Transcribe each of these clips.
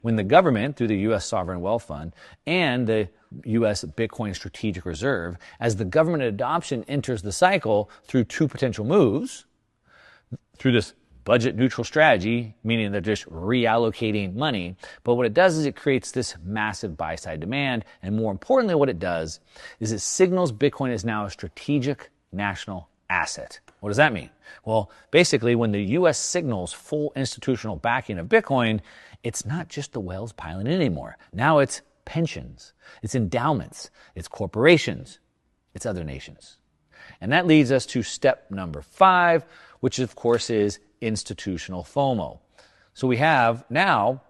When the government, through the U.S. Sovereign Wealth Fund and the U.S. Bitcoin Strategic Reserve, as the government adoption enters the cycle through two potential moves, through this budget neutral strategy, meaning they're just reallocating money. But what it does is it creates this massive buy side demand. And more importantly, what it does is it signals Bitcoin is now a strategic national asset. What does that mean? Well, basically, when the U.S. signals full institutional backing of Bitcoin, it's not just the whales piling in anymore. Now it's pensions, it's endowments, it's corporations, it's other nations. And that leads us to step number 5, which of course is institutional FOMO. So we have now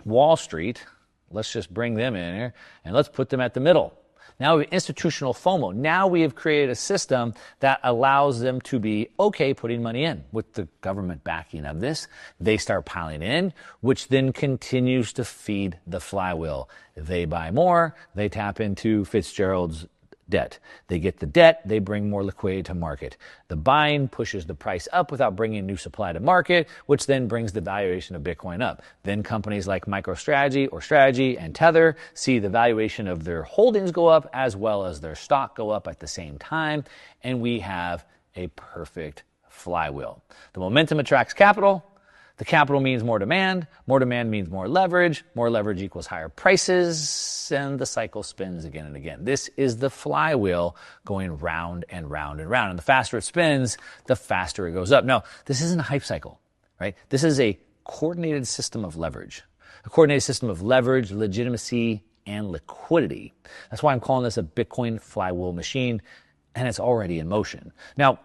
Wall Street. Let's just bring them in here and let's put them at the middle. Now we have institutional FOMO. Now we have created a system that allows them to be okay putting money in. With the government backing of this, they start piling in, which then continues to feed the flywheel. They buy more, they tap into Fitzgerald's debt. They get the debt, they bring more liquidity to market. The buying pushes the price up without bringing new supply to market, which then brings the valuation of Bitcoin up. Then companies like MicroStrategy or Strategy and Tether see the valuation of their holdings go up as well as their stock go up at the same time, and we have a perfect flywheel. The momentum attracts capital. The capital means more demand means more leverage equals higher prices, and the cycle spins again and again. This is the flywheel going round and round and round. And the faster it spins, the faster it goes up. Now, this isn't a hype cycle, right? This is a coordinated system of leverage. A coordinated system of leverage, legitimacy, and liquidity. That's why I'm calling this a Bitcoin flywheel machine, and it's already in motion. Now,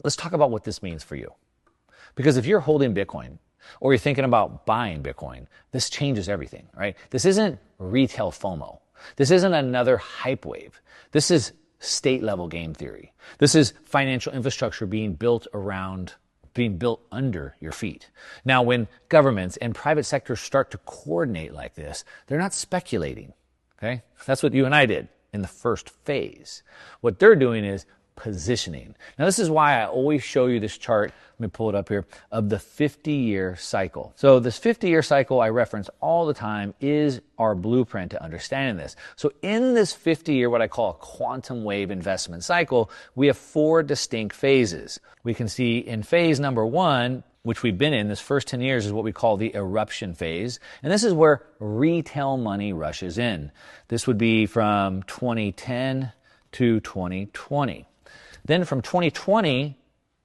let's talk about what this means for you. Because if you're holding Bitcoin or you're thinking about buying Bitcoin, this changes everything, right? This isn't retail FOMO. This isn't another hype wave. This is state level game theory. This is financial infrastructure being built under your feet. Now, when governments and private sectors start to coordinate like this, they're not speculating, okay? That's what you and I did in the first phase. What they're doing is positioning. Now, this is why I always show you this chart, let me pull it up here, of the 50-year cycle. So this 50-year cycle I reference all the time is our blueprint to understanding this. So in this 50-year, what I call a quantum wave investment cycle, we have 4 distinct phases. We can see in phase number 1, which we've been in, this first 10 years is what we call the eruption phase. And this is where retail money rushes in. This would be from 2010 to 2020. Then from 2020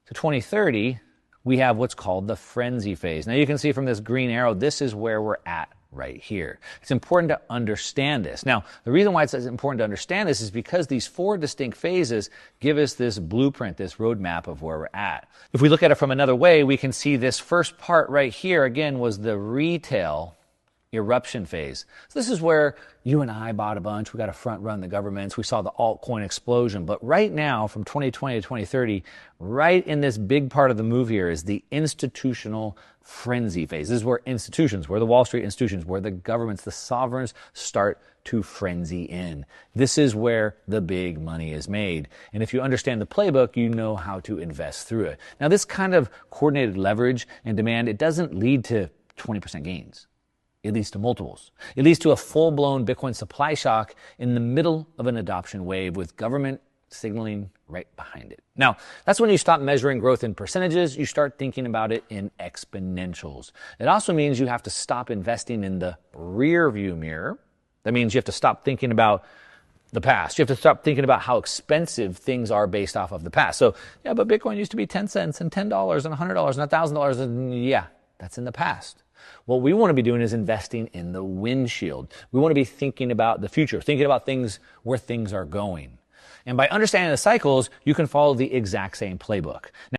to 2030, we have what's called the frenzy phase. Now you can see from this green arrow, this is where we're at right here. It's important to understand this. Now, the reason why it's important to understand this is because these 4 distinct phases give us this blueprint, this roadmap of where we're at. If we look at it from another way, we can see this first part right here, again, was the retail eruption phase. So this is where you and I bought a bunch. We got to front run the governments. We saw the altcoin explosion. But right now, from 2020 to 2030, right in this big part of the move here is the institutional frenzy phase. This is where institutions, where the Wall Street institutions, where the governments, the sovereigns start to frenzy in. This is where the big money is made. And if you understand the playbook, you know how to invest through it. Now, this kind of coordinated leverage and demand, it doesn't lead to 20% gains. It leads to multiples. It leads to a full-blown Bitcoin supply shock in the middle of an adoption wave with government signaling right behind it. Now, that's when you stop measuring growth in percentages. You start thinking about it in exponentials. It also means you have to stop investing in the rear view mirror. That means you have to stop thinking about the past. You have to stop thinking about how expensive things are based off of the past. So, yeah, but Bitcoin used to be 10 cents and $10 and $100 and $1,000. And yeah, that's in the past. What we want to be doing is investing in the windshield. We want to be thinking about the future, thinking about things where things are going. And by understanding the cycles, you can follow the exact same playbook. Now,